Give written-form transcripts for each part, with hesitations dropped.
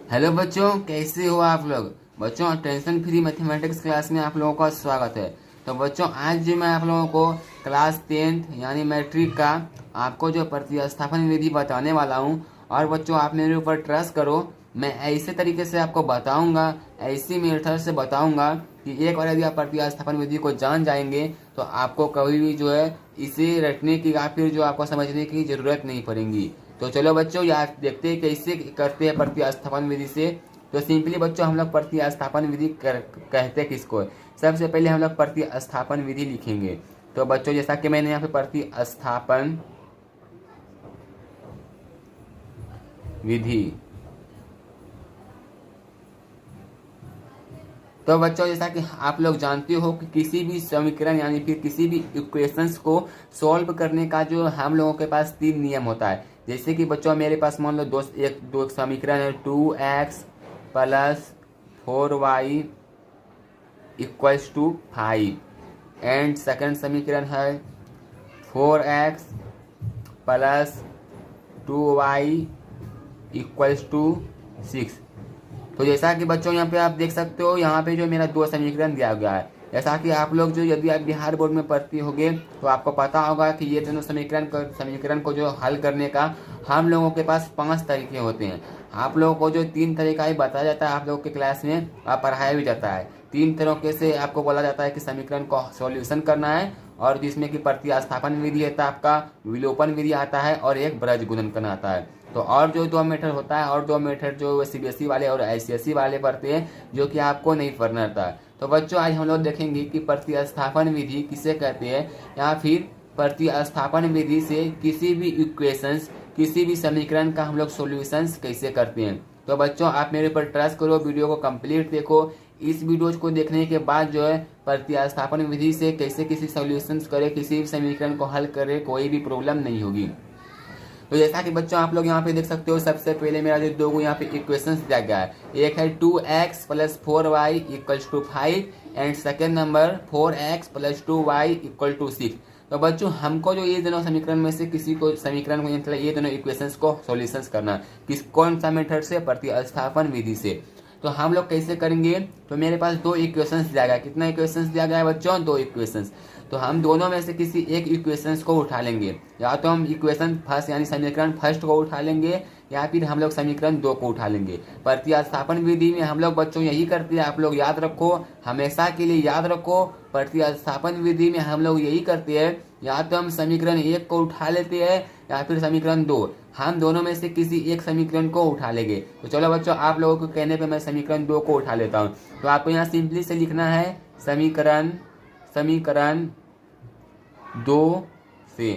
Hello बच्चों, कैसे हो आप लोग। बच्चों, टेंशन फ्री मैथमेटिक्स क्लास में आप लोगों का स्वागत है। तो बच्चों, आज जो मैं आप लोगों को क्लास 10th यानी मैट्रिक का आपको जो प्रतिस्थापन विधि बताने वाला हूँ। और बच्चों, आप मेरे ऊपर ट्रस्ट करो, मैं ऐसे तरीके से आपको बताऊंगा, ऐसी मेथड से बताऊंगा कि एक बार यदि आप प्रतिस्थापन विधि को जान जाएंगे तो आपको कभी भी जो है इसे रटने की या फिर जो आपको समझने की जरूरत नहीं पड़ेगी। तो चलो बच्चों, यार देखते हैं कैसे करते हैं प्रतिस्थापन विधि से। तो सिंपली बच्चों, हम लोग प्रतिस्थापन विधि कहते हैं किसको। सबसे पहले हम लोग प्रतिस्थापन विधि लिखेंगे। तो बच्चों, जैसा कि मैंने यहाँ पे प्रतिस्थापन विधि, तो बच्चों जैसा कि आप लोग जानते हो कि किसी भी समीकरण यानी फिर किसी भी इक्वेशंस को सॉल्व करने का जो हम लोगों के पास 3 नियम होता है। जैसे कि बच्चों, मेरे पास मान लो दो समीकरण है, 2x plus 4y equals to 5 and second समीकरण है 4x plus 2y equals to 6। तो जैसा कि बच्चों यहाँ पे आप देख सकते हो, यहाँ पे जो मेरा 2 समीकरण दिया गया है। जैसा कि आप लोग जो यदि आप बिहार बोर्ड में पढ़ते होंगे तो आपको पता होगा कि ये दोनों समीकरण को जो हल करने का हम लोगों के पास 5 तरीके होते हैं। आप लोगों को जो 3 तरीका ही बताया जाता है, आप लोगों के क्लास में पढ़ाया भी जाता है। 3 तरीके से आपको बोला जाता है कि समीकरण को सॉल्यूशन करना है, और जिसमें कि प्रतिस्थापन विधि आता है, आपका विलोपन विधि आता है, और एक ब्रज गुणनखंड आता है। तो और जो 2 मेथड होता है, और 2 मेथड जो सीबीएसई वाले और आईसीएसई वाले पढ़ते हैं, जो कि आपको नहीं पढ़ना रहता है। तो बच्चों, आज हम लोग देखेंगे कि प्रतिस्थापन विधि किसे कहते हैं, या फिर प्रतिस्थापन विधि से किसी भी इक्वेशंस, किसी भी समीकरण का हम लोग सॉल्यूशंस कैसे करते हैं। तो बच्चों, आप मेरे ऊपर ट्रस्ट करो, वीडियो को कंप्लीट देखो। इस वीडियो को देखने के बाद जो है प्रतिस्थापन विधि से कैसे किसी सॉल्यूशंस करे, किसी भी समीकरण को हल करे, कोई भी प्रॉब्लम नहीं होगी। तो जैसा कि बच्चों आप लोग यहाँ पे देख सकते हो, सबसे पहले मेरा जो दो यहाँ पे इक्वेशंस दिया गया है, एक है 2x plus 4y equals to 5 and second number 4x plus 2y equal to 6। तो बच्चों, हमको जो ये दोनों समीकरण में से किसी को समीकरण को मतलब ये दोनों इक्वेशंस को सॉल्यूशंस करना है, कौन सा मेथड से, प्रतिस्थापन विधि से। तो हम लोग कैसे करेंगे। तो मेरे पास 2 इक्वेशंस दिया गया है। कितना इक्वेशंस दिया गया है बच्चों, 2 इक्वेशंस। तो हम दोनों में से किसी एक इक्वेशंस को उठा लेंगे। या तो हम इक्वेशन फर्स्ट यानी समीकरण फर्स्ट को उठा लेंगे, या फिर हम लोग समीकरण 2 को उठा लेंगे। प्रतिस्थापन विधि में हम लोग बच्चों यही करते हैं, आप लोग याद रखो, हमेशा के लिए याद रखो। प्रतिस्थापन विधि में हम लोग यही करते हैं, या तो हम समीकरण 1 को उठा लेते हैं या फिर समीकरण 2। हम दोनों में से किसी एक समीकरण को उठा लेंगे। तो चलो बच्चों, आप लोगों को कहने पे मैं समीकरण 2 को उठा लेता हूँ। तो आपको यहाँ सिंपली से लिखना है समीकरण 2 से।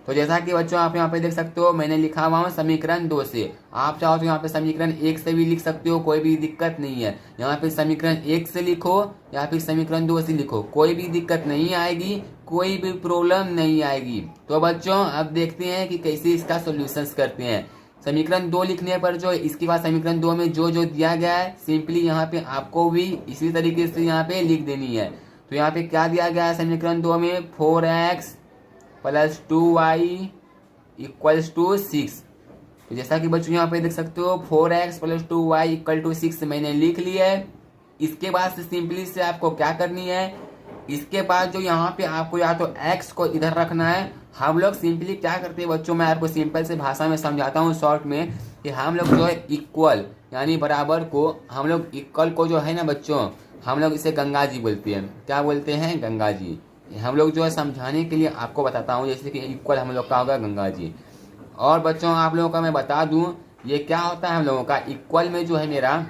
तो जैसा कि बच्चों आप यहाँ पे देख सकते हो, मैंने लिखा हुआ हूँ समीकरण 2 से। आप चाहो तो यहाँ पे समीकरण 1 से भी लिख सकते हो, कोई भी दिक्कत नहीं है। यहाँ पे समीकरण 1 से लिखो या फिर समीकरण 2 से लिखो, कोई भी दिक्कत नहीं आएगी, कोई भी प्रॉब्लम नहीं आएगी। तो बच्चों, अब देखते हैं कि कैसे इसका सोल्यूशंस करते हैं। समीकरण 2 लिखने पर जो इसके बाद समीकरण 2 में जो जो दिया गया है, सिंपली यहाँ पे आपको भी इसी तरीके से यहाँ पे लिख देनी है। तो यहाँ पे क्या दिया गया है समीकरण 2 में, 4x plus 2y equals to 6। तो जैसा कि बच्चों यहाँ पे देख सकते हो, 4x plus 2y equal to 6 मैंने लिख लिया है। इसके बाद से सिंपली से आपको क्या करनी है, इसके बाद जो यहाँ पे आपको या तो x को इधर रखना है। हम लोग सिंपली क्या करते हैं बच्चों, मैं आपको सिंपल से भाषा में समझाता हूँ शॉर्ट में, कि हम लोग जो है इक्वल यानी बराबर को, हम लोग इक्वल को जो है ना बच्चों, हम लोग इसे गंगा जी बोलते हैं। क्या बोलते हैं, गंगा जी। हम लोग जो है समझाने के लिए आपको बताता हूँ, जैसे कि इक्वल हम लोग का होगा गंगा जी। और बच्चों आप लोगों का मैं बता दूं, ये क्या होता है हम लोगों का इक्वल में जो है मेरा,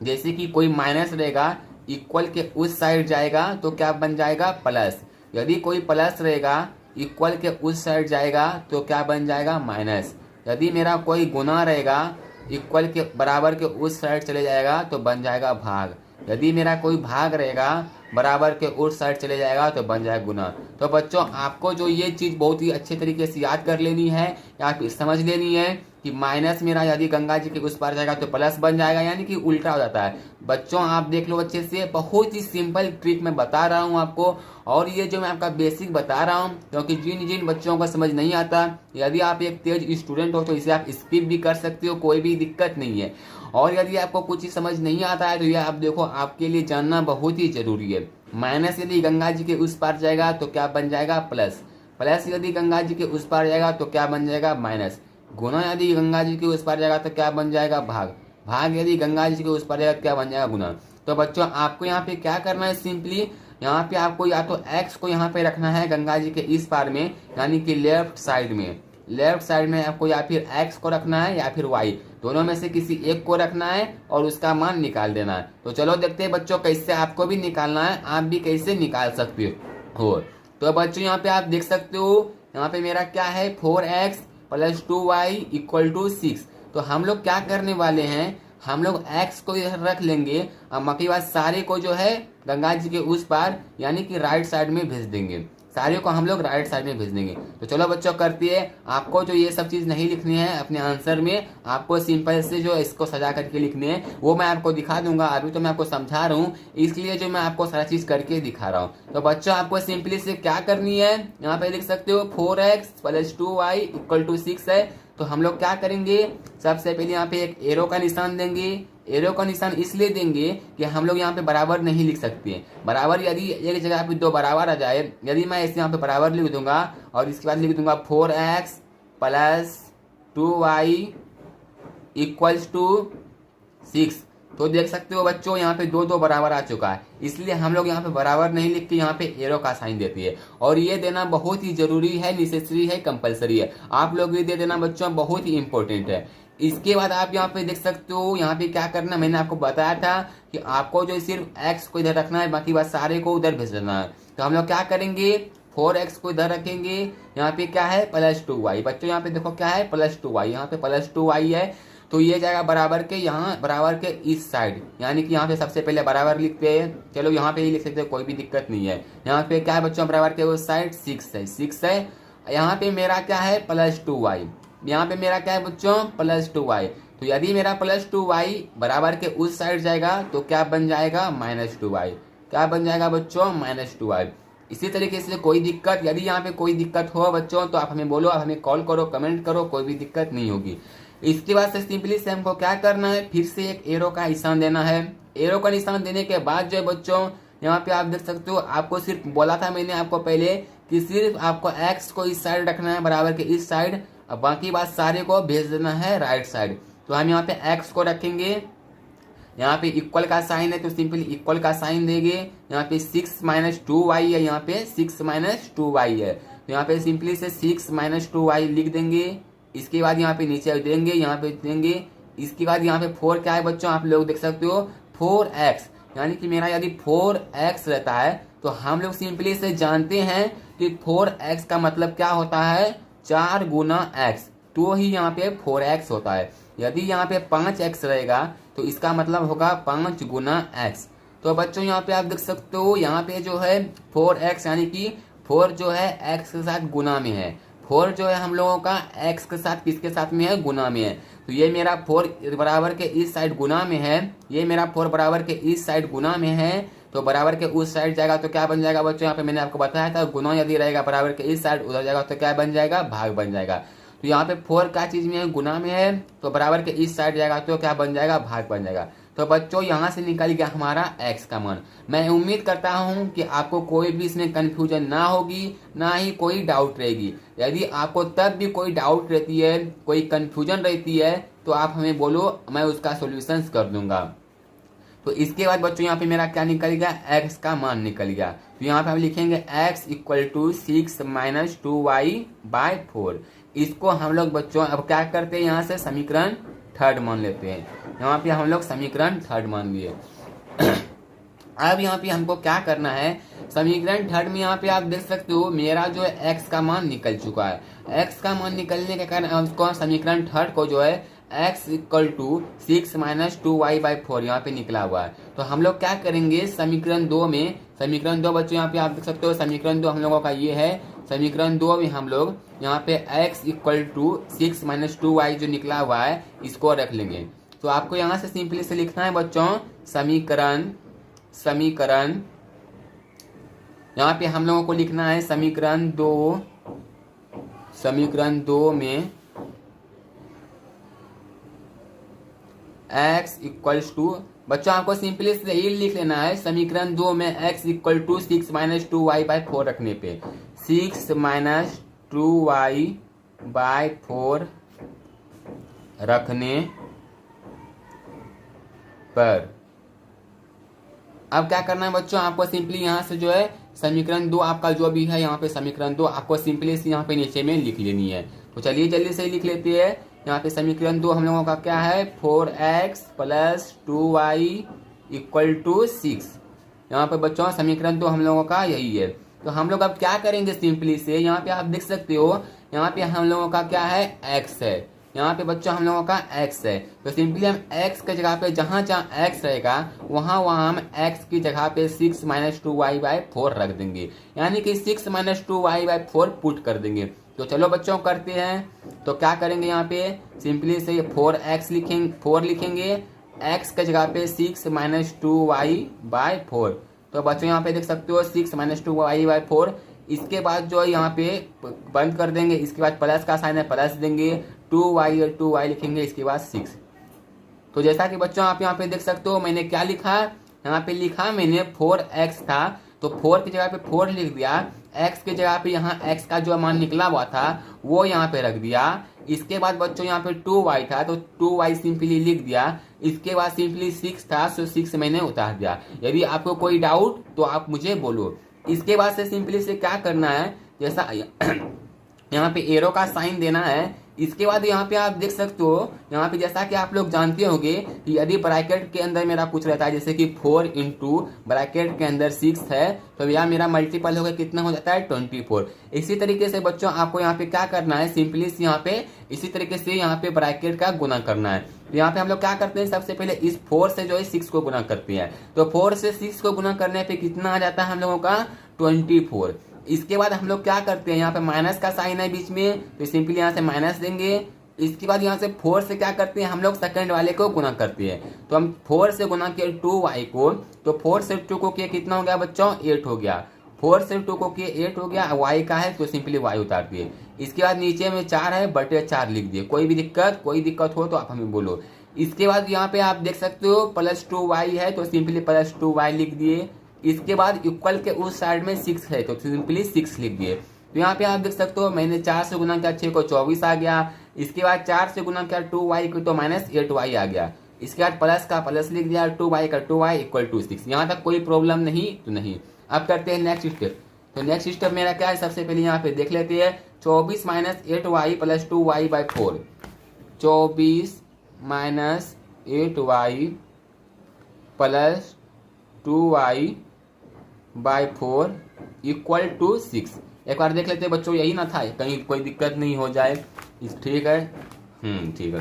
जैसे कि कोई माइनस रहेगा, इक्वल के उस साइड जाएगा तो क्या बन जाएगा, प्लस। यदि कोई प्लस रहेगा, इक्वल के उस साइड जाएगा तो क्या बन जाएगा, माइनस। यदि मेरा कोई गुना रहेगा, इक्वल के बराबर के उस साइड चले जाएगा तो बन जाएगा भाग। यदि मेरा कोई भाग रहेगा, बराबर के उस साइड चले जाएगा तो बन जाएगा गुना। तो बच्चों, आपको जो ये चीज बहुत ही अच्छे तरीके से याद कर लेनी है या फिर समझ लेनी है कि माइनस मेरा यदि गंगा जी के उस पार जाएगा तो प्लस बन जाएगा, यानी कि उल्टा हो जाता है। बच्चों आप देख लो अच्छे से, बहुत ही सिंपल ट्रिक मैं बता रहा हूँ आपको, और ये जो मैं आपका बेसिक बता रहा हूँ, क्योंकि जिन जिन बच्चों को समझ नहीं आता, यदि आप एक तेज स्टूडेंट हो तो इसे आप स्किप भी कर सकते हो, कोई भी दिक्कत नहीं है। और यदि आपको कुछ ही समझ नहीं आता है तो ये आप देखो, आपके लिए जानना बहुत ही जरूरी है। माइनस यदि गंगा जी के उस पार जाएगा तो क्या बन जाएगा, प्लस। प्लस यदि गंगा जी के उस पार जाएगा तो क्या बन जाएगा, माइनस। गुना यदि गंगा जी के उस पार जाएगा तो क्या बन जाएगा, भाग। भाग यदि गंगा जी के उस पार जाएगा तो क्या बन जाएगा, गुना। तो बच्चों आपको यहाँ पे क्या करना है, सिंपली यहाँ पे आपको या तो x को यहाँ पे रखना है गंगा जी के इस पार में, यानी कि लेफ्ट साइड में। लेफ्ट साइड में आपको या फिर x को रखना है या फिर y, दोनों में से किसी एक को रखना है और उसका मान निकाल देना है। तो चलो देखते हैं बच्चों कैसे आपको भी निकालना है, आप भी कैसे निकाल सकते हो। तो बच्चों यहाँ पे आप देख सकते हो, यहाँ पे मेरा क्या है, 4x + 2y = 6। तो हम लोग क्या करने वाले हैं, हम लोग x को इधर रख लेंगे और बाकी बात सारे को जो है गंगा जी के उस पार यानी कि राइट साइड में भेज देंगे, सारे को हम लोग राइट साइड में भेज देंगे। तो चलो बच्चों करती है, आपको जो ये सब चीज नहीं लिखनी है अपने आंसर में, आपको सिंपल से जो इसको सजा करके लिखनी है वो मैं आपको दिखा दूंगा। अभी तो मैं आपको समझा रहा हूँ, इसलिए जो मैं आपको सारा चीज करके दिखा रहा हूँ। तो बच्चों आपको सिंपली से क्या करनी है, यहाँ पे लिख सकते हो 4x + 2y = 6 है। तो हम लोग क्या करेंगे, सबसे पहले यहाँ पे एक एरो का निशान देंगे। एरो का निशान इसलिए देंगे कि हम लोग यहाँ पे बराबर नहीं लिख सकते। बराबर यदि एक जगह पे दो बराबर आ जाए, यदि मैं इसे यहाँ पे बराबर लिख दूंगा और इसके बाद लिख दूंगा 4x + 2y = 6, तो देख सकते हो बच्चों यहाँ पे दो बराबर आ चुका है। इसलिए हम लोग यहाँ पे बराबर नहीं लिख के यहाँ पे एरो का साइन देती है, और ये देना बहुत ही जरूरी है, नेसेसरी है, कंपलसरी है। आप लोग ये दे देना बच्चों, बहुत ही इंपॉर्टेंट है। इसके बाद आप यहाँ पे देख सकते हो, यहाँ पे क्या करना, मैंने आपको बताया था कि आपको जो सिर्फ x को इधर रखना है, बाकी बात सारे को उधर भेज देना है। तो हम लोग क्या करेंगे, 4x को इधर रखेंगे, यहाँ पे क्या है +2y। बच्चों यहाँ पे देखो क्या है +2y, यहाँ पे +2y है। तो ये जाएगा बराबर के यहाँ, बराबर के इस साइड, यानी कि यहाँ पे सबसे पहले बराबर लिखते हैं। चलो यहाँ पे ही लिख सकते हैं, कोई भी दिक्कत नहीं है। यहाँ पे क्या है बच्चों, बराबर के उस साइड 6 है। यहाँ पे मेरा क्या है +2y, यहाँ पे मेरा क्या है बच्चों +2y। तो यदि मेरा +2y बराबर के उस साइड जाएगा तो क्या बन जाएगा, -2y। क्या बन जाएगा बच्चों, -2y। इसी तरीके से कोई दिक्कत, यदि यहाँ पे कोई दिक्कत हो बच्चों तो आप हमें बोलो, आप हमें कॉल करो, कमेंट करो, कोई भी दिक्कत नहीं होगी। इसके बाद से सिंपली से हमको क्या करना है, फिर से एक एरो का निशान देना है। एरो का निशान देने के बाद जो है बच्चों, यहाँ पे आप देख सकते हो, आपको सिर्फ बोला था मैंने आपको पहले कि सिर्फ आपको x को इस साइड रखना है, बराबर के इस साइड, और बाकी बात सारे को भेज देना है राइट साइड। तो हम यहाँ पे x को रखेंगे, यहाँ पे इक्वल का साइन है तो सिंपली इक्वल का साइन देंगे। यहाँ पे 6 - 2y है, यहाँ पे 6 - 2y है, तो यहाँ पे सिंपली से 6 - 2y लिख देंगे। इसके बाद यहाँ पे नीचे देंगे, यहाँ पे देंगे। इसके बाद यहाँ पे 4 क्या है बच्चों, आप लोग देख सकते हो 4x, यानी कि मेरा यदि 4x रहता है तो हम लोग सिंपली से जानते हैं कि 4x का मतलब क्या होता है, 4 × x, तो ही यहाँ पे 4x होता है। यदि यहाँ पे 5x रहेगा तो इसका मतलब होगा 5 × x। तो बच्चों यहाँ पे आप देख सकते हो, यहाँ पे जो है 4x, यानी कि 4 जो है x के साथ गुना में है। 4 जो है हम लोगों का x के साथ किसके साथ में है, गुना में है। तो ये मेरा 4 बराबर के इस साइड गुना में है, ये मेरा 4 बराबर के इस साइड गुना में है। तो बराबर के उस साइड जाएगा तो क्या बन जाएगा बच्चों, यहाँ पे मैंने आपको बताया था, गुना यदि रहेगा बराबर के इस साइड, उधर जाएगा तो क्या बन जाएगा, भाग बन जाएगा। तो यहाँ पे 4 क्या चीज में है, गुना में है, तो बराबर के इस साइड जाएगा तो क्या बन जाएगा, भाग बन जाएगा। तो बच्चों यहाँ से निकल गया हमारा x का मान। मैं उम्मीद करता हूँ कि आपको कोई भी इसमें कंफ्यूजन ना होगी, ना ही कोई डाउट रहेगी। यदि आपको तब भी कोई डाउट रहती है, कोई कंफ्यूजन रहती है, तो आप हमें बोलो, मैं उसका सोल्यूशन कर दूंगा। तो इसके बाद बच्चों यहाँ पे मेरा क्या निकल गया, x का मान निकल गया। तो यहाँ पे हम लिखेंगे x = 6 - 2y/4। इसको हम लोग बच्चों अब क्या करते हैं, यहाँ से समीकरण 3 मान लेते हैं। यहाँ पे हम लोग समीकरण 3 मान लिए। अब यहाँ पे हमको क्या करना है, समीकरण 3 में यहाँ पे आप देख सकते हो मेरा जो है x का मान निकल चुका है। x का मान निकलने के कारण हमको समीकरण 3 को जो है x = 6 - 2y/4 यहाँ पे निकला हुआ है। तो हम लोग क्या करेंगे, समीकरण 2 में, समीकरण 2 बच्चों यहाँ पे आप देख सकते हो, समीकरण 2 हम लोगों का ये है समीकरण 2 में हम लोग यहाँ पे x equal to 6 minus 2y जो निकला हुआ है इसको रख लेंगे। तो आपको यहाँ से सिंपली से लिखना है बच्चों समीकरण यहाँ पे हम लोगों को लिखना है समीकरण 2 में x इक्वल्स टू, बच्चों आपको सिंपली से यही लिख लेना है समीकरण 2 में x equal to 6 minus 2y by 4 रखने पे 6 माइनस 2y बाई 4 रखने पर अब क्या करना है बच्चों, आपको सिंपली यहाँ से जो है समीकरण 2 आपका जो भी है यहाँ पे समीकरण 2 आपको सिंपली से यहाँ पे नीचे में लिख लेनी है। तो चलिए जल्दी से लिख लेते हैं। यहाँ पे समीकरण 2 हम लोगों का क्या है 4x plus 2y equal to 6। यहाँ पे बच्चों समीकरण 2 हम लोगों का यही है। तो हम लोग अब क्या करेंगे सिंपली से, यहाँ पे आप देख सकते हो यहाँ पे हम लोगों का क्या है x है, यहाँ पे बच्चों हम लोगों का x है। तो सिंपली हम x के जगह पे जहाँ जहाँ x रहेगा वहाँ हम x की जगह पे 6 माइनस 2y बाई 4 रख देंगे, यानी कि 6 माइनस 2y बाई 4 पुट कर देंगे। तो चलो बच्चों करते हैं। तो क्या करेंगे यहाँ पे सिंपली से 4x लिखेंगे, x के जगह पे 6 माइनस 2y बाई 4। तो बच्चों यहाँ पे देख सकते हो 6 माइनस 2y बाई 4। इसके बाद जो है यहाँ पे बंद कर देंगे, इसके बाद प्लस का साइन है प्लस देंगे, 2y लिखेंगे, इसके बाद 6। तो जैसा कि बच्चों आप यहाँ पे देख सकते हो मैंने क्या लिखा, यहाँ पे लिखा मैंने 4x था तो 4 की जगह पे 4 लिख दिया, x की जगह पे यहाँ x का जो मान निकला हुआ था वो यहाँ पे रख दिया। इसके बाद बच्चों यहाँ पे 2y था तो 2y सिंपली लिख दिया। इसके बाद सिंपली 6 था तो 6 मैंने उतार दिया। यदि आपको कोई डाउट तो आप मुझे बोलो। इसके बाद से सिंपली से क्या करना है, जैसा यहाँ पे एरो का साइन देना है। इसके बाद यहाँ पे आप देख सकते हो यहाँ पे जैसा कि आप लोग जानते होंगे कि यदि ब्रैकेट के अंदर मेरा कुछ रहता है जैसे कि 4 इंटू ब्रैकेट के अंदर 6 है तो यह मेरा मल्टीपल होगा कितना हो जाता है 24। इसी तरीके से बच्चों आपको यहाँ पे क्या करना है सिंपली यहाँ पे इसी तरीके से यहाँ पे ब्रैकेट का गुना करना है। तो यहाँ पे हम लोग क्या करते हैं सबसे पहले इस 4 से जो है 6 को गुना करते हैं। तो 4 से 6 को गुना करने पे कितना आ जाता है हम लोगों का 24। इसके बाद हम लोग क्या करते हैं यहाँ पे माइनस का साइन है बीच में तो सिंपली यहाँ से माइनस देंगे। इसके बाद यहाँ से 4 से क्या करते हैं हम लोग सेकंड वाले को गुना करते हैं। तो हम 4 से गुना किए 2y को, तो 4 से 2 को किए कितना हो गया बच्चों 8 हो गया। 4 से 2 को किए 8 हो गया, y का है तो सिंपली y उतार दिए। इसके बाद नीचे में 4 है बटे 4 लिख दिए। कोई दिक्कत हो तो आप हमें बोलो। इसके बाद यहाँ पे आप देख सकते हो प्लस 2y है तो सिंपली प्लस 2y लिख दिए। इसके बाद इक्वल के उस साइड में 6 है तो सिंपली 6 लिख दिए। तो यहाँ पे आप देख सकते हो मैंने 4 से गुना किया 6 को 24 आ गया। इसके बाद 4 से गुना किया 2y को तो माइनस 8y आ गया। इसके बाद प्लस का प्लस लिख दिया, 2y का 2y इक्वल टू 6। यहाँ तक कोई प्रॉब्लम नहीं तो नहीं। अब करते हैं नेक्स्ट स्टेप। तो नेक्स्ट स्टेप मेरा क्या है सबसे पहले यहाँ पे देख लेते हैं 24 minus 8y plus 2y by 4। 24 minus 8y plus 2y by 4 equal to 6। एक बार देख लेते हैं बच्चों, यही ना था, कहीं कोई दिक्कत नहीं हो जाए। ठीक है ठीक है।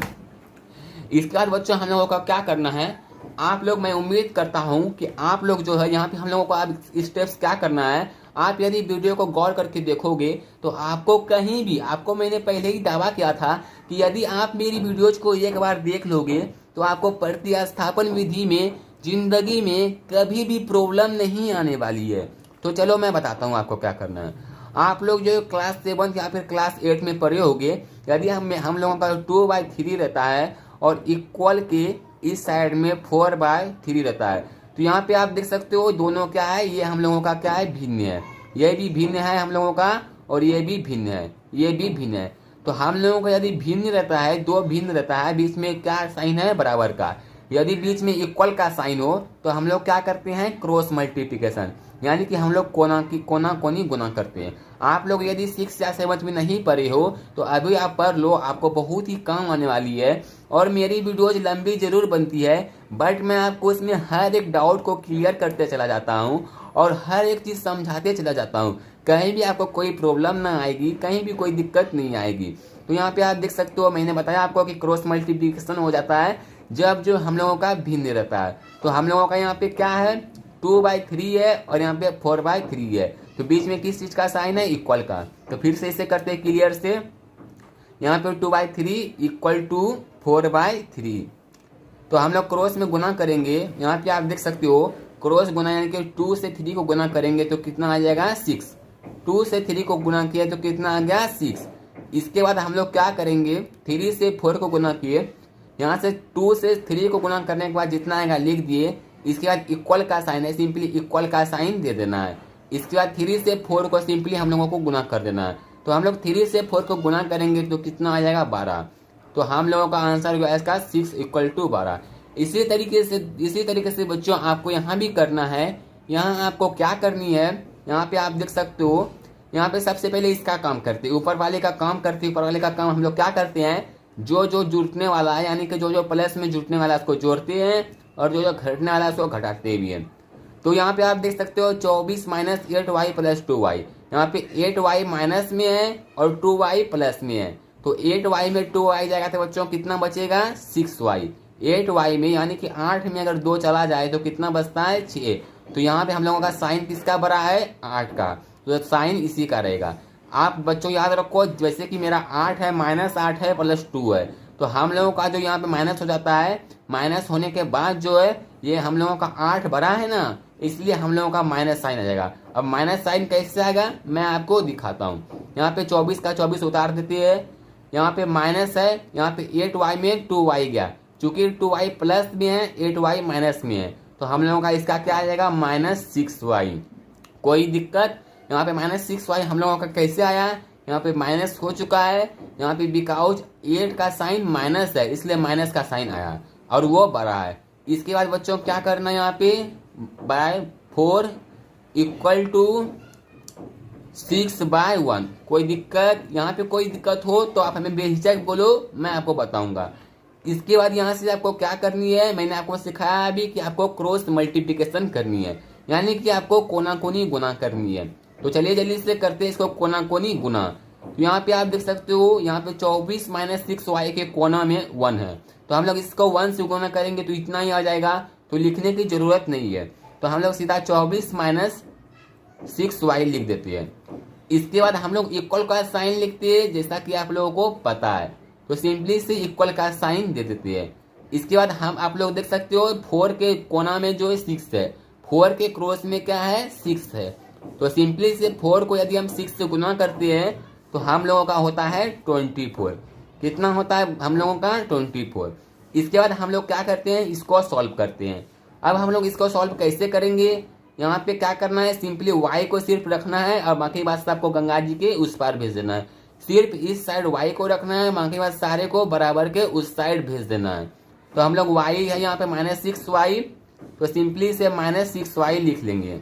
इसके बाद बच्चों हम लोगों का क्या करना है, आप लोग मैं उम्मीद करता हूं कि आप लोग जो है यहाँ पे हम लोगों को अब स्टेप्स क्या करना है, आप यदि वीडियो को गौर करके देखोगे तो आपको कहीं भी, आपको मैंने पहले ही दावा किया था कि यदि आप मेरी वीडियोज को एक बार देख लोगे तो आपको प्रतिस्थापन विधि में जिंदगी में कभी भी प्रॉब्लम नहीं आने वाली है। तो चलो मैं बताता हूँ आपको क्या करना है। आप लोग जो क्लास 7 या फिर क्लास 8 में पढ़े होंगे, यदि हम लोगों का 2/3 रहता है और इक्वल के इस साइड में 4/3 रहता है, तो यहाँ पे आप देख सकते हो दोनों क्या है, ये हम लोगों का क्या है भिन्न है, ये भी भिन्न है हम लोगों का और ये भी भिन्न है, ये भी भिन्न है। तो हम लोगों का यदि भिन्न रहता है, दो भिन्न रहता है, बीच में क्या साइन है बराबर का। यदि बीच में इक्वल का साइन हो तो हम लोग क्या करते हैं क्रॉस मल्टीप्लिकेशन, यानी कि हम लोग कोना कोनी गुना करते हैं। आप लोग यदि 6 या 7 में नहीं पढ़े हो तो अभी आप पढ़ लो, आपको बहुत ही काम आने वाली है। और मेरी वीडियोज लंबी जरूर बनती है बट मैं आपको इसमें हर एक डाउट को क्लियर करते चला जाता हूँ और हर एक चीज़ समझाते चला जाता हूँ। कहीं भी आपको कोई प्रॉब्लम ना आएगी, कहीं भी कोई दिक्कत नहीं आएगी। तो यहाँ पे आप देख सकते हो, मैंने बताया आपको कि क्रॉस मल्टीप्लिकेशन हो जाता है जब जो हम लोगों का भिन्न रहता है। तो हम लोगों का यहाँ पे क्या है 2/3 है और यहाँ पे 4/3 है। तो बीच में किस चीज का साइन है, इक्वल का। तो फिर से इसे करते हैं क्लियर से, यहाँ पे 2/3 इक्वल टू 4/3। तो हम लोग क्रॉस में गुना करेंगे, यहाँ पे आप देख सकते हो क्रॉस गुना यानी कि 2 से 3 को गुना करेंगे तो कितना आ जाएगा 6। 2 से 3 को गुना किया तो कितना आ गया 6। इसके बाद हम लोग क्या करेंगे, 3 से 4 को गुना किए, यहाँ से 2 से 3 को गुना करने के बाद जितना आएगा लिख दिए। इसके बाद इक्वल का साइन है, सिंपली इक्वल का साइन दे देना है। इसके बाद 3 से 4 को सिंपली हम लोगों को गुना कर देना है। तो हम लोग 3 से 4 को गुना करेंगे तो कितना आ जाएगा 12। तो हम लोगों का आंसर हो इसका 6 इक्वल टू 12। इसी तरीके से बच्चों आपको यहाँ भी करना है। यहाँ आपको क्या करनी है, यहाँ पे आप देख सकते हो, यहाँ पे सबसे पहले इसका काम करते हैं, ऊपर वाले का काम करते हैं। ऊपर वाले का काम हम लोग क्या करते हैं, जो जुटने वाला है यानी कि जो प्लस में जुटने वाला है उसको जोड़ते हैं और जो घटने वाला है उसको घटाते भी हैं। तो यहाँ पे आप देख सकते हो 24 माइनस 8y प्लस 2y, यहाँ पे 8y माइनस में है और 2y प्लस में है। तो 8y में 2y जाएगा तो बच्चों कितना बचेगा 6y। 8y में यानी कि 8 में अगर 2 चला जाए तो कितना बचता है 6। तो यहाँ पे हम लोगों का साइन किसका बड़ा है 8 का, तो साइन इसी का रहेगा। आप बच्चों याद रखो, जैसे कि मेरा 8 है माइनस 8 है प्लस 2 है, तो हम लोगों का जो यहाँ पे माइनस हो जाता है, माइनस होने के बाद जो है ये हम लोगों का 8 बड़ा है ना, इसलिए हम लोगों का माइनस साइन आ जाएगा। अब माइनस साइन कैसे आएगा मैं आपको दिखाता हूँ। यहाँ पे 24 का 24 उतार देते हैं, यहाँ पे माइनस है, यहाँ पे 8y में 2y गया, चूंकि 2y प्लस में है 8y माइनस में है, तो हम लोगों का इसका क्या आ जाएगा -6y। कोई दिक्कत, यहाँ पे -6y हम लोगों का कैसे आया, यहाँ पे माइनस हो चुका है, यहाँ पे बिकॉज 8 का साइन माइनस है इसलिए माइनस का साइन आया और वो बड़ा है। इसके बाद बच्चों क्या करना है, यहाँ पे /4 इक्वल टू 6/1। कोई दिक्कत, यहाँ पे कोई दिक्कत हो तो आप हमें बेहिचक बोलो, मैं आपको बताऊंगा। इसके बाद यहाँ से आपको क्या करनी है, मैंने आपको सिखाया अभी कि आपको क्रॉस मल्टीप्लिकेशन करनी है, यानी कि आपको कोना कोनी गुना करनी है। तो चलिए जल्दी से करते हैं इसको कोना कोनी गुना। तो यहाँ पे आप देख सकते हो, यहाँ पे 24 माइनस 6y के कोना में 1 है, तो हम लोग इसको 1 से गुना करेंगे तो इतना ही आ जाएगा, तो लिखने की जरूरत नहीं है। तो हम लोग सीधा 24 माइनस 6y लिख देते हैं। इसके बाद हम लोग इक्वल का साइन लिखते हैं, जैसा कि आप लोगों को पता है, तो सिंपली से इक्वल का साइन दे देते हैं। इसके बाद हम आप लोग देख सकते हो 4 के कोना में जो है 6 है, 4 के क्रॉस में क्या है 6 है, तो सिंपली से 4 को यदि हम 6 से गुना करते हैं तो हम लोगों का होता है 24। कितना होता है हम लोगों का 24। इसके बाद हम लोग क्या करते हैं, इसको सॉल्व करते हैं। अब हम लोग इसको सॉल्व कैसे करेंगे, यहाँ पे क्या करना है, सिंपली y को सिर्फ रखना है और बाकी बात सबको गंगा जी के उस पार भेज देना है। सिर्फ इस साइड y को रखना है, बाकी बात सारे को बराबर के उस साइड भेज देना है। तो हम लोग y है यहाँ पे -6y, तो सिंपली से -6y लिख लेंगे।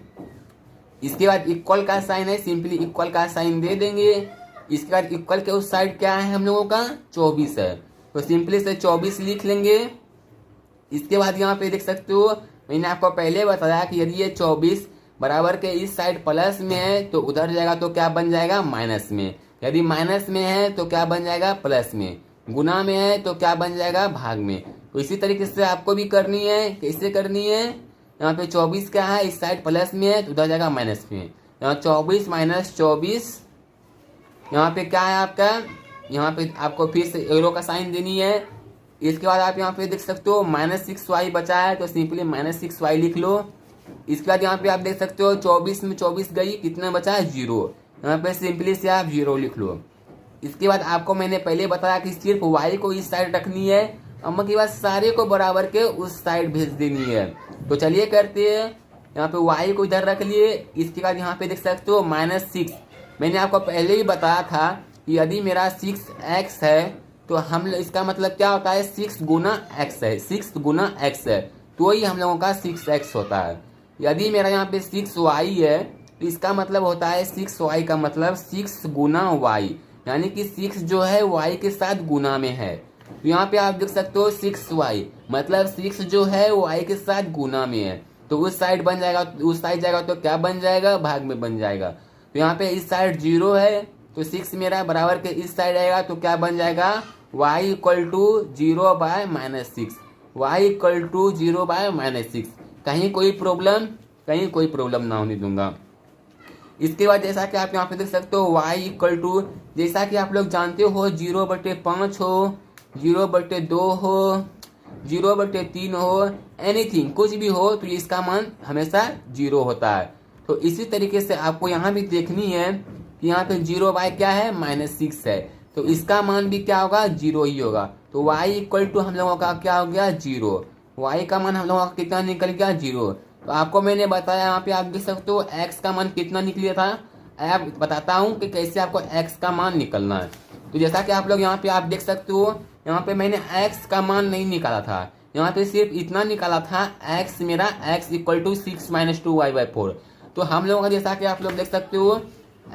इसके बाद इक्वल का साइन है, सिंपली इक्वल का साइन दे देंगे। इसके बाद इक्वल के उस साइड क्या है हम लोगों का 24 है, तो सिंपली से 24 लिख लेंगे। इसके बाद यहाँ पे देख सकते हो, मैंने आपको पहले बताया कि यदि ये 24 बराबर के इस साइड प्लस में है तो उधर जाएगा तो क्या बन जाएगा माइनस में, यदि माइनस में है तो क्या बन जाएगा प्लस में, गुना में है तो क्या बन जाएगा भाग में। तो इसी तरीके से आपको भी करनी है। कैसे करनी है, यहाँ पे 24 क्या है इस साइड प्लस में है तो उधर जाएगा माइनस में। यहाँ 24 माइनस 24, यहाँ पे क्या है आपका, यहाँ पे आपको फिर से एरो का साइन देनी है। इसके बाद आप यहाँ पे देख सकते हो -6y बचा है तो सिंपली -6y लिख लो। इसके बाद यहाँ पे आप देख सकते हो 24 में 24 गई, कितना बचा है 0, यहाँ पे सिंपली से आप 0 लिख लो। इसके बाद आपको मैंने पहले बताया कि सिर्फ y को इस साइड रखनी है, अम्मा के बाद सारे को बराबर के उस साइड भेज देनी है। तो चलिए करते हैं, यहाँ पे y को इधर रख लिए। इसके बाद यहाँ पे देख सकते हो -6, मैंने आपको पहले ही बताया था कि यदि मेरा 6x है तो हम इसका मतलब क्या होता है 6 गुना x है, 6 गुना x है तो ही हम लोगों का 6x होता है। यदि मेरा यहाँ पे 6y है तो इसका मतलब होता है 6y का मतलब 6 गुना y, यानी कि 6 जो है y के साथ गुना में है। तो यहाँ पे आप देख सकते हो 6y मतलब 6 जो है y के साथ गुना में है, तो उस साइड बन जाएगा, उस साइड जाएगा तो क्या बन जाएगा भाग में बन जाएगा। तो यहाँ पे इस साइड 0 है तो 6 मेरा बराबर के इस साइड आएगा तो क्या बन जाएगा y equal to 0/-6, y equal to 0/-6। कहीं कोई प्रॉब्लम ना होने दूंगा। इसके बाद जैसा कि आप यहाँ पे देख सकते हो y इक्वल टू, जैसा कि आप लोग जानते हो 0/5 हो, 0/2 हो, 0/3 हो, एनीथिंग कुछ भी हो तो इसका मान हमेशा 0 होता है। तो इसी तरीके से आपको यहाँ भी देखनी है कि यहाँ पे 0 क्या है, -6 है, तो इसका मान भी क्या होगा, 0 ही होगा। तो y इक्वल टू हम लोगों का क्या हो गया, 0। y का मान हम लोगों का कितना निकल गया, 0। तो आपको मैंने बताया, यहाँ पे आप देख सकते हो x का मान कितना निकला था। अब बताता हूँ कि कैसे आपको x का मान निकलना है। तो जैसा कि आप लोग यहाँ पे आप देख सकते हो, यहाँ पे मैंने x का मान नहीं निकाला था, यहाँ पे सिर्फ इतना निकाला था x मेरा x इक्वल टू 6 - 2y/4। तो हम लोगों का जैसा कि आप लोग देख सकते हो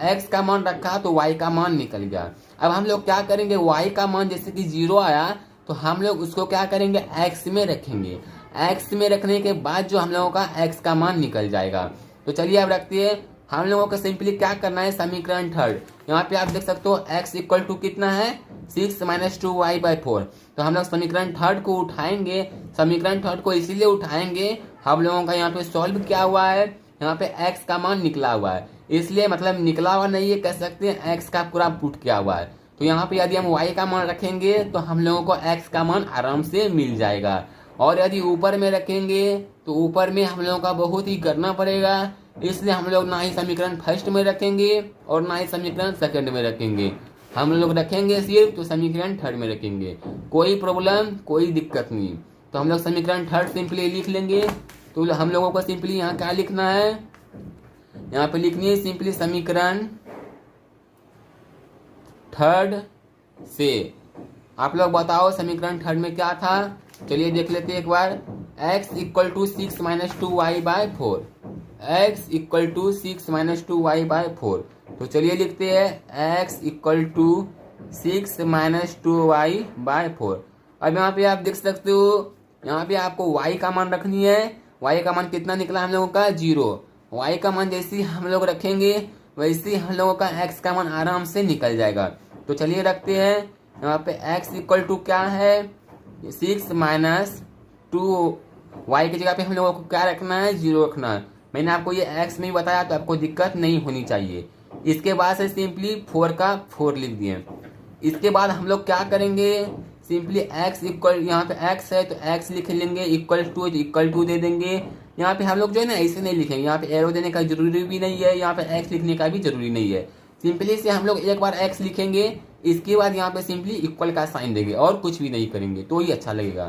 x का मान रखा तो y का मान निकल गया। अब हम लोग क्या करेंगे, y का मान जैसे कि 0 आया तो हम लोग उसको क्या करेंगे, x में रखेंगे। x में रखने के बाद जो हम लोगों का x का मान निकल जाएगा। तो चलिए अब रखते हैं, हम लोगों को सिंपली क्या करना है, समीकरण थर्ड। यहाँ पे आप देख सकते हो x इक्वल टू कितना है, 6 - 2y/4। तो हम लोग समीकरण थर्ड को उठाएंगे। समीकरण थर्ड को इसीलिए उठाएंगे, हम लोगों का यहाँ पे सॉल्व क्या हुआ है, यहाँ पे x का मान निकला हुआ है, इसलिए मतलब निकला हुआ नहीं है, कह सकते हैं x का पूरा पुट किया हुआ है। तो यहाँ पे यदि हम y का मान रखेंगे तो हम लोगों को x का मान आराम से मिल जाएगा। और यदि ऊपर में रखेंगे तो ऊपर में हम लोगों का बहुत ही करना पड़ेगा, इसलिए हम लोग ना ही समीकरण फर्स्ट में रखेंगे और ना ही समीकरण सेकंड में रखेंगे। हम लोग रखेंगे सिर्फ तो समीकरण थर्ड में रखेंगे, कोई प्रॉब्लम कोई दिक्कत नहीं। तो हम लोग समीकरण थर्ड सिंपली लिख लेंगे। तो हम लोगों को सिंपली यहाँ क्या लिखना है, यहाँ पे लिखनी है सिंपली समीकरण थर्ड से। आप लोग बताओ समीकरण थर्ड में क्या था, चलिए देख लेते हैं एक बार। x equal to 6 - 2y/4, x equal to 6 - 2y/4। तो चलिए लिखते हैं x इक्वल टू 6 - 2y/4। अब यहाँ पे आप देख सकते हो, यहाँ पे आपको y का मान रखनी है। y का मान कितना निकला हम लोगों का, 0। y का मान जैसे ही हम लोग रखेंगे वैसे ही हम लोगों का x का मान आराम से निकल जाएगा। तो चलिए रखते हैं, यहाँ पे x इक्वल टू क्या है, 6 - 2, y की जगह पे हम लोगों को क्या रखना है, 0 रखना है। मैंने आपको ये x में ही बताया तो आपको दिक्कत नहीं होनी चाहिए। इसके बाद से सिंपली 4 का 4 लिख दिए। इसके बाद हम लोग क्या करेंगे, सिंपली x इक्वल, यहाँ पे x है तो x लिख लेंगे, इक्वल टू दे देंगे। यहाँ पे हम लोग जो है ना ऐसे नहीं लिखेंगे, यहाँ पे एरो देने का जरूरी भी नहीं है, यहाँ पे x लिखने का भी जरूरी नहीं है। सिंपली से हम लोग एक बार x लिखेंगे, इसके बाद यहाँ पे सिंपली इक्वल का साइन देंगे और कुछ भी नहीं करेंगे तो ही अच्छा लगेगा।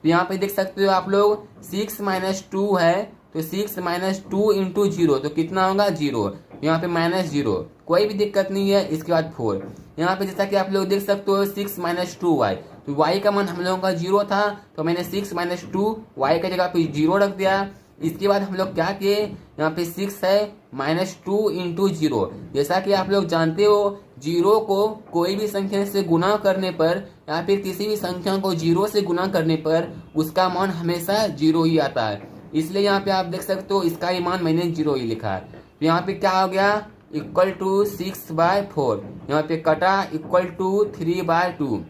तो यहाँ पे देख सकते हो आप लोग 6 - 2 है, तो 6 - 2 इंटू 0 तो कितना होगा, 0। यहाँ पे -0, कोई भी दिक्कत नहीं है। इसके बाद 4, यहाँ पे जैसा कि आप लोग देख सकते हो 6 - 2y, तो y का मान हम लोगों का 0 था तो मैंने 6 - 2 y की जगह पे 0 रख दिया। इसके बाद हम लोग क्या किए, यहाँ पे 6 है -2 इंटू 0। जैसा कि आप लोग जानते हो 0 को कोई भी संख्या से गुना करने पर या फिर किसी भी संख्या को 0 से गुना करने पर उसका मान हमेशा 0 ही आता है, इसलिए यहाँ पे आप देख सकते हो इसका ही मान मैंने 0 ही लिखा है। तो यहाँ पे क्या हो गया, इक्वल टू 6/4, यहाँ पे कटा इक्वल टू 3/2।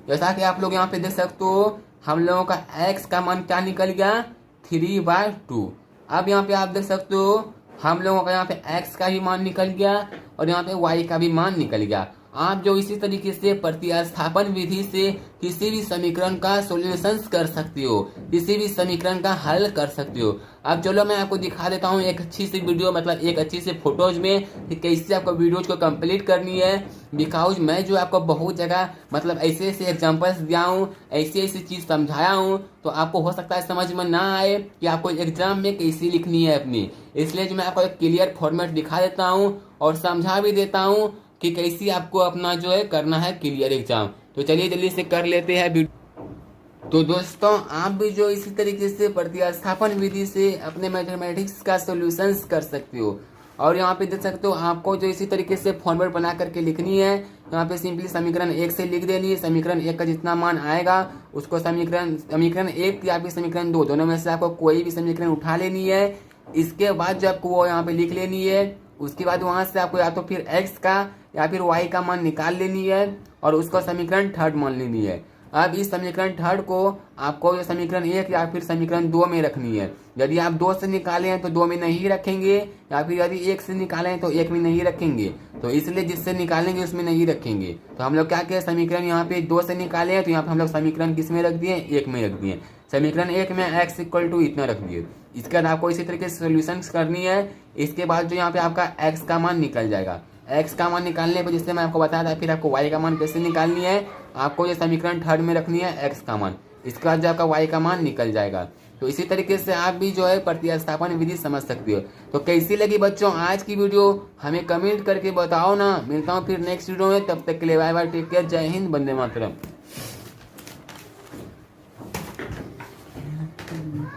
जैसा कि आप लोग यहाँ पे देख सकते हो हम लोगों का x का मान क्या निकल गया, 3/2। अब यहाँ पे आप देख सकते हो हम लोगों का यहाँ पे x का भी मान निकल गया और यहाँ पे y का भी मान निकल गया। आप जो इसी तरीके से प्रतिस्थापन विधि से किसी भी समीकरण का सॉल्यूशंस कर सकते हो, किसी भी समीकरण का हल कर सकते हो। अब चलो मैं आपको दिखा देता हूँ एक अच्छी सी वीडियो, मतलब एक अच्छी सी फोटोज में कि कैसे आपको वीडियोज को कंप्लीट करनी है। बिकॉज मैं जो आपको बहुत जगह मतलब ऐसे ऐसे एग्जांपल्स दिया हूँ, ऐसी ऐसी चीज समझाया हूँ, तो आपको हो सकता है समझ में ना आए कि आपको एग्जाम में कैसे लिखनी है अपनी, इसलिए जो मैं आपको एक क्लियर फॉर्मेट दिखा देता हूँ और समझा भी देता हूँ कि कैसे आपको अपना जो है करना है क्लियर एग्जाम। तो चलिए जल्दी से कर लेते हैं। तो दोस्तों आप भी जो इसी तरीके से प्रतिस्थापन विधि से अपने मैथमेटिक्स का सॉल्यूशंस कर सकते हो। और यहाँ पे देख सकते हो आपको जो इसी तरीके से फॉर्मेट बना करके लिखनी है, यहाँ पे सिंपली समीकरण 1 से लिख देनी है। समीकरण 1 का जितना मान आएगा उसको समीकरण 1 या फिर समीकरण 2 दोनों में से आपको कोई भी समीकरण उठा लेनी है। इसके बाद जो आपको वो यहाँ पे लिख लेनी है, उसके बाद वहां से आपको या तो फिर x का या फिर y का मान निकाल लेनी है और उसको समीकरण थर्ड मान लेनी है। अब इस समीकरण थर्ड को आपको ये समीकरण 1 या फिर समीकरण 2 में रखनी है। यदि आप 2 से निकाले हैं तो 2 में नहीं रखेंगे, या फिर यदि 1 से निकाले हैं तो 1 में नहीं रखेंगे। तो इसलिए जिससे निकालेंगे उसमें नहीं रखेंगे। तो हम लोग क्या किया, समीकरण यहाँ पे 2 से निकाले हैं तो यहाँ पे हम लोग समीकरण किस में रख दिए, 1 में रख दिए। समीकरण 1 में x इक्वल टू इतना रख दिए। इसके बाद आपको इसी तरीके से सोल्यूशन करनी है। इसके बाद जो यहाँ पे आपका x का मान निकल जाएगा। x का मान निकालने पर, जिससे मैं आपको बताया था, फिर आपको y का मान कैसे निकालनी है, आपको ये समीकरण थर्ड में रखनी है x का मान। इसके बाद जो आपका y का मान निकल जाएगा। तो इसी तरीके से आप भी जो है प्रतिस्थापन विधि समझ सकते हो। तो कैसी लगी बच्चों आज की वीडियो, हमें कमेंट करके बताओ ना। मिलता हूँ फिर नेक्स्ट वीडियो में, तब तक के लिए बाय बाय, टेक केयर, जय हिंद, वंदे मातरम।